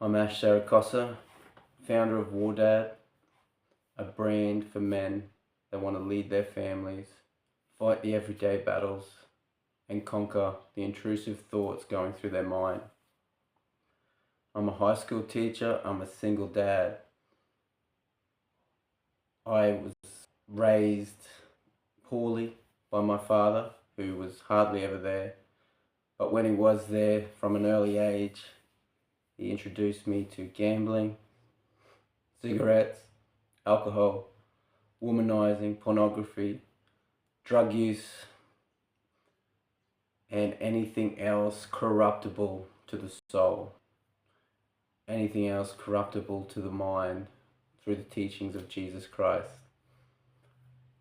I'm Ash Saracossa, founder of WarDad, a brand for men that want to lead their families, fight the everyday battles, and conquer the intrusive thoughts going through their mind. I'm a high school teacher, I'm a single dad. I was raised poorly by my father, who was hardly ever there. But when he was there from an early age, he introduced me to gambling, cigarettes, alcohol, womanizing, pornography, drug use, and anything else corruptible to the soul, anything else corruptible to the mind through the teachings of Jesus Christ.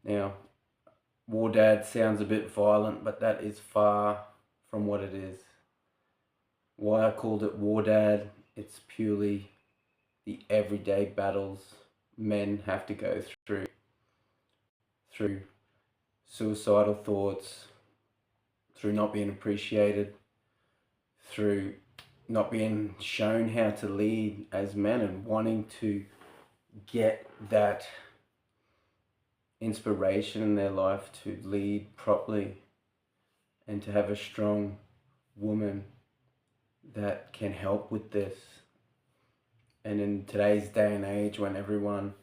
Now, WarDad sounds a bit violent, but that is far from what it is. Why I called it WarDad, it's purely the everyday battles men have to go through suicidal thoughts, through not being appreciated, through not being shown how to lead as men, and wanting to get that inspiration in their life to lead properly and to have a strong woman that can help with this. And in today's day and age, when everyone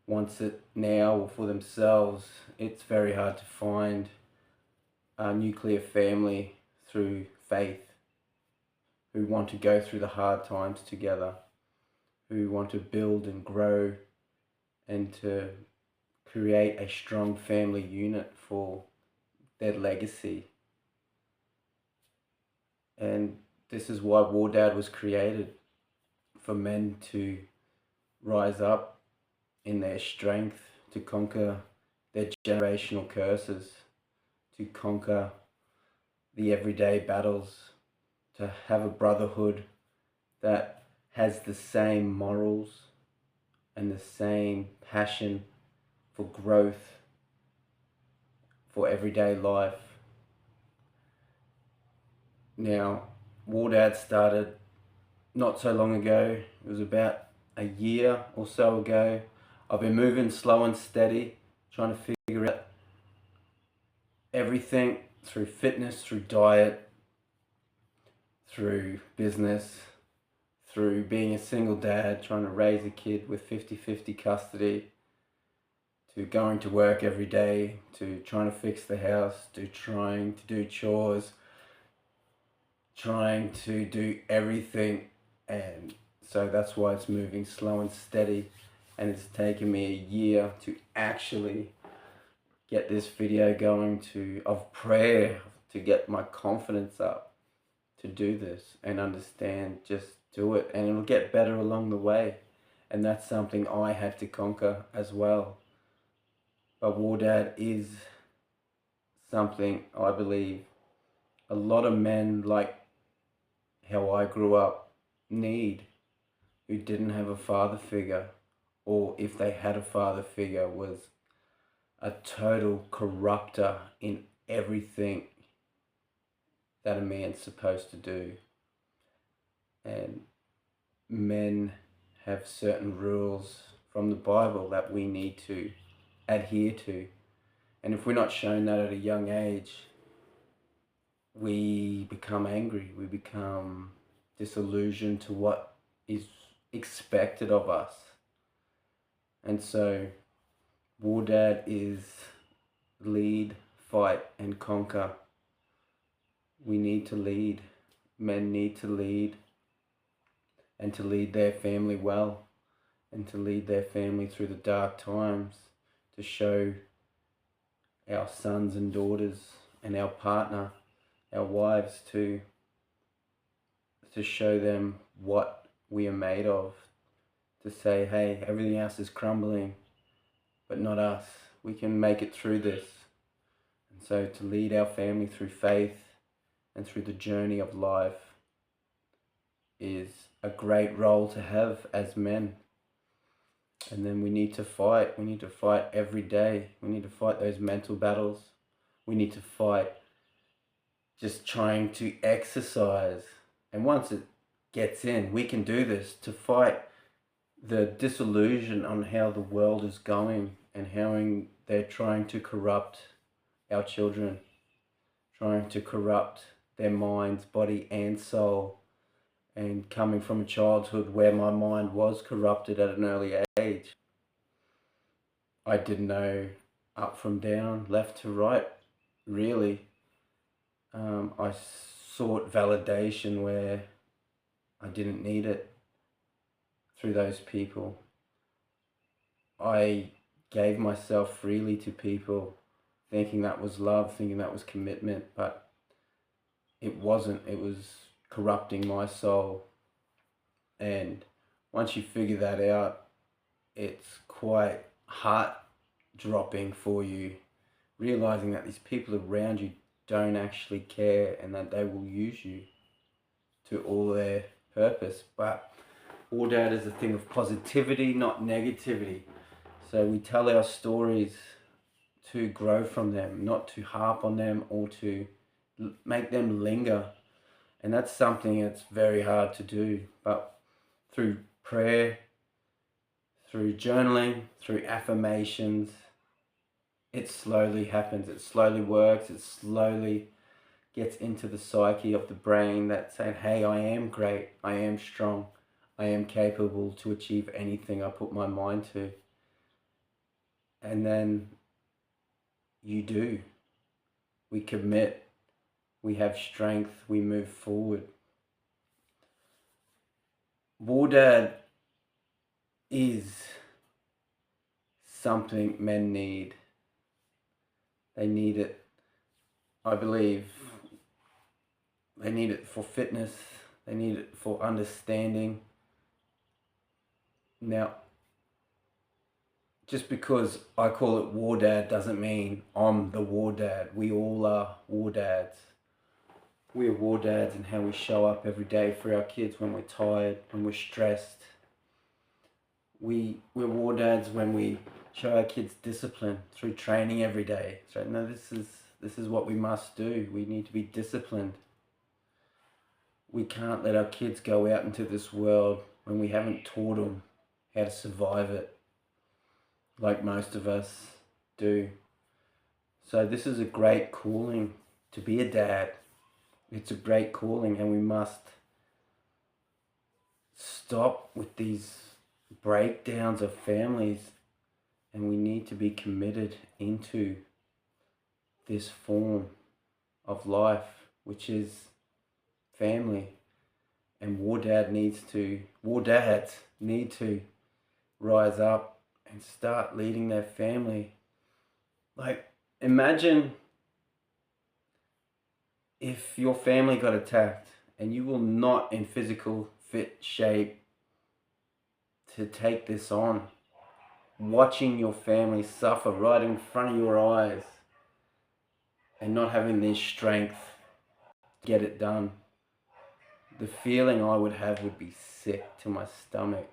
wants it now or for themselves, it's very hard to find a nuclear family through faith who want to go through the hard times together, who want to build and grow and to create a strong family unit for their legacy. And this is why WarDad was created, for men to rise up in their strength, to conquer their generational curses, to conquer the everyday battles, to have a brotherhood that has the same morals and the same passion for growth, for everyday life. Now, WarDad started not so long ago. It was about a year or so ago. I've been moving slow and steady, trying to figure out everything through fitness, through diet, through business, through being a single dad, trying to raise a kid with 50-50 custody, to going to work every day, to trying to fix the house, to trying to do chores, trying to do everything. And so that's why it's moving slow and steady, and it's taken me a year to actually get this video going, of prayer, to get my confidence up to do this and understand, just do it, and it'll get better along the way. And that's something I had to conquer as well. But WarDad is something I believe a lot of men, like how I grew up, need, who didn't have a father figure, or if they had a father figure, was a total corrupter in everything that a man's supposed to do. And men have certain rules from the Bible that we need to adhere to. And if we're not shown that at a young age, we become angry, we become disillusioned to what is expected of us. And so WarDad is lead, fight, and conquer. We need to lead. Men need to lead, and to lead their family well, and to lead their family through the dark times, to show our sons and daughters and our partner, our wives, to show them what we are made of, to say, hey, everything else is crumbling, but not us. We can make it through this. And so to lead our family through faith and through the journey of life is a great role to have as men. And then we need to fight. We need to fight every day. We need to fight those mental battles. We need to fight just trying to exercise. And once gets in. We can do this to fight the disillusion on how the world is going and how they're trying to corrupt our children, trying to corrupt their minds, body, and soul. And coming from a childhood where my mind was corrupted at an early age, I didn't know up from down, left to right, really. I sought validation where I didn't need it through those people. I gave myself freely to people, thinking that was love, thinking that was commitment, but it wasn't. It was corrupting my soul. And once you figure that out, it's quite heart dropping for you, realizing that these people around you don't actually care and that they will use you to all their purpose. But WarDad is a thing of positivity, not negativity. So we tell our stories to grow from them, not to harp on them or to make them linger. And that's something that's very hard to do. But through prayer, through journaling, through affirmations, it slowly happens. It slowly works. It slowly gets into the psyche of the brain that's saying, hey, I am great. I am strong. I am capable to achieve anything I put my mind to. And then you do. We commit. We have strength. We move forward. WarDad is something men need. They need it, I believe. They need it for fitness. They need it for understanding. Now, just because I call it WarDad doesn't mean I'm the WarDad. We all are WarDads. We are WarDads in how we show up every day for our kids when we're tired, when we're stressed. We're WarDads when we show our kids discipline through training every day. So no, this is what we must do. We need to be disciplined. We can't let our kids go out into this world when we haven't taught them how to survive it, like most of us do. So this is a great calling to be a dad. It's a great calling, and we must stop with these breakdowns of families, and we need to be committed into this form of life, which is family. And WarDads need to rise up and start leading their family. Like, imagine if your family got attacked and you were not in physical fit shape to take this on, watching your family suffer right in front of your eyes and not having the strength to get it done. The feeling I would have would be sick to my stomach.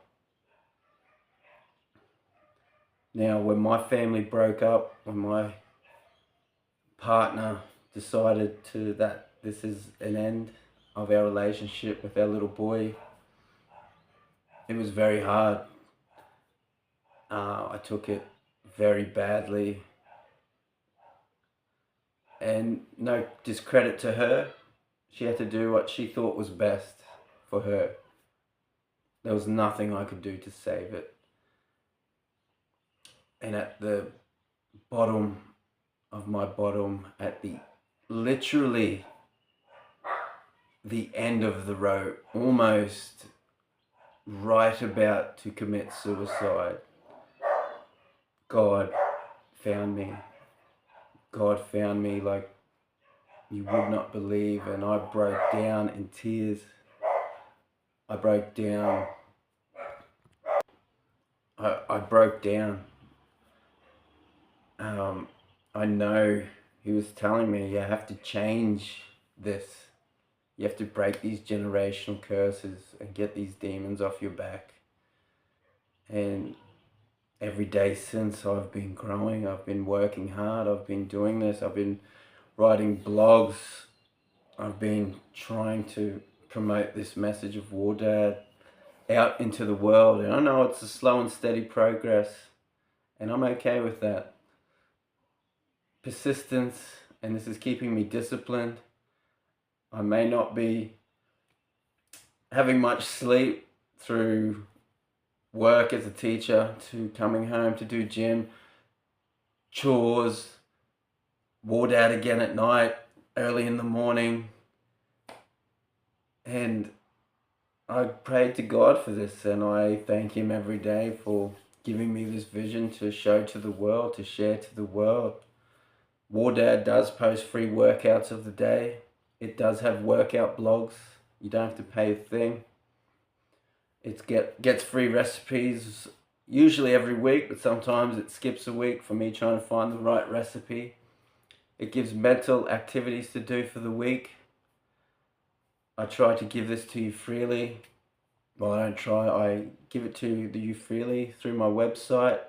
Now, when my family broke up, when my partner decided that this is an end of our relationship with our little boy, it was very hard. I took it very badly. And no discredit to her, she had to do what she thought was best for her. There was nothing I could do to save it. And at the bottom of my bottom, at literally the end of the road, almost right about to commit suicide, God found me. God found me like you would not believe, and I broke down in tears. I broke down. I broke down. I know he was telling me, you have to change this. You have to break these generational curses and get these demons off your back. And every day since, I've been growing, I've been working hard, I've been doing this, I've been writing blogs, I've been trying to promote this message of WarDad out into the world. And I know it's a slow and steady progress, and I'm okay with that. Persistence, and this is keeping me disciplined. I may not be having much sleep through work as a teacher, to coming home to do gym, chores, WarDad again at night, early in the morning. And I prayed to God for this, and I thank Him every day for giving me this vision to show to the world, to share to the world. WarDad does post free workouts of the day. It does have workout blogs. You don't have to pay a thing. It gets free recipes usually every week, but sometimes it skips a week for me trying to find the right recipe. It gives mental activities to do for the week. I try to give this to you freely. Well, I don't try, I give it to you freely through my website.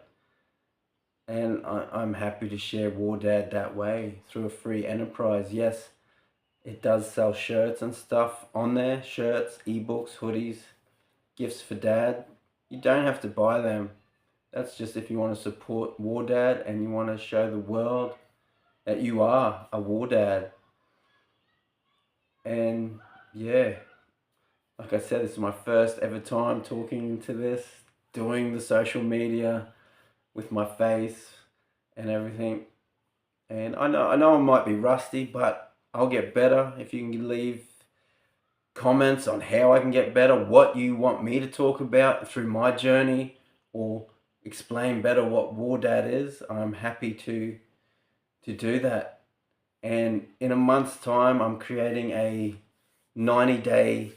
And I'm happy to share WarDad that way, through a free enterprise. Yes, it does sell shirts and stuff on there. Shirts, ebooks, hoodies, gifts for dad. You don't have to buy them. That's just if you want to support WarDad and you want to show the world that you are a WarDad. And yeah, like I said, this is my first ever time talking to this, doing the social media with my face and everything. And I know I might be rusty, but I'll get better. If you can leave comments on how I can get better, what you want me to talk about through my journey, or explain better what WarDad is, I'm happy to do that. And in a month's time, I'm creating a 90-day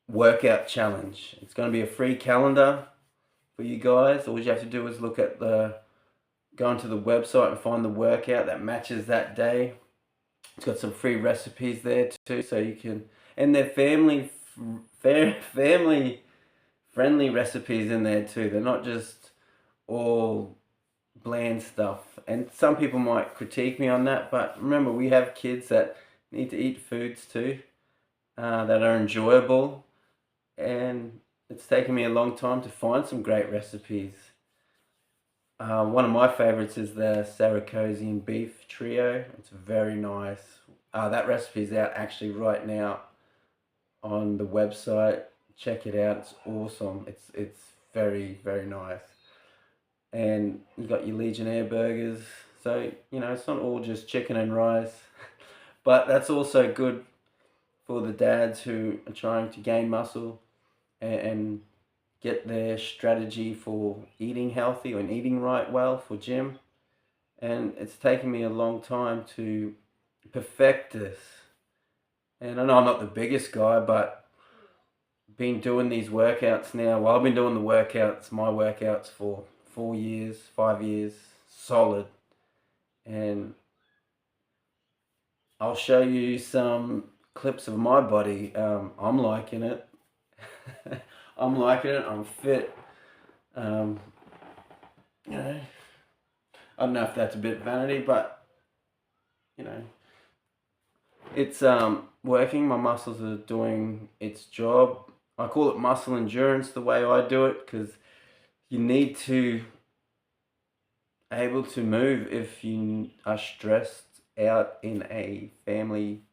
workout challenge. It's going to be a free calendar for you guys. All you have to do is go onto the website and find the workout that matches that day. It's got some free recipes there too, so you can, and they're family friendly recipes in there too. They're not just all bland stuff. And some people might critique me on that, but remember, we have kids that need to eat foods too, that are enjoyable. And it's taken me a long time to find some great recipes. One of my favorites is the Saracosian beef trio. It's very nice. That recipe is out actually right now on the website. Check it out. It's awesome. It's very, very nice. And you got your Legionnaire burgers. So, it's not all just chicken and rice. But that's also good for the dads who are trying to gain muscle and get their strategy for eating healthy and eating right well for gym. And it's taken me a long time to perfect this. And I know I'm not the biggest guy, but been doing these workouts now. Well, I've been doing my workouts for 4 years, 5 years, solid. And I'll show you some clips of my body. I'm liking it. I'm liking it. I'm fit. I don't know if that's a bit vanity, but it's working. My muscles are doing its job. I call it muscle endurance the way I do it, because you need to able to move if you are stressed out in a family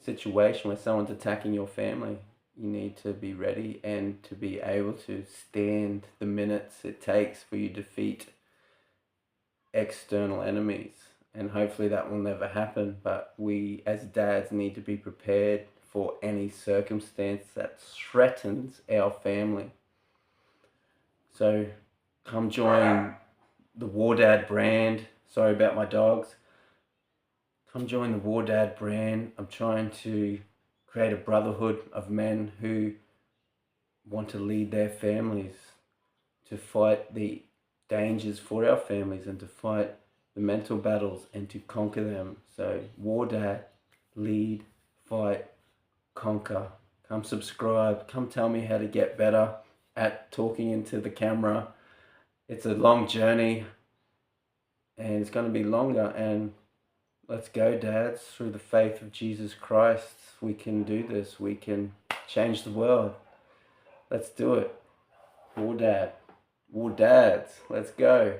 situation where someone's attacking your family. You need to be ready and to be able to stand the minutes it takes for you to defeat external enemies. And hopefully that will never happen, but we as dads need to be prepared for any circumstance that threatens our family. So come join the WarDad brand. Sorry about my dogs. Come join the WarDad brand. I'm trying to create a brotherhood of men who want to lead their families, to fight the dangers for our families and to fight the mental battles and to conquer them. So WarDad, lead, fight, conquer. Come subscribe. Come tell me how to get better at talking into the camera. It's a long journey and it's going to be longer, and let's go, dads, through the faith of Jesus Christ. We can do this. We can change the world. Let's do it. WarDad. WarDads. Let's go.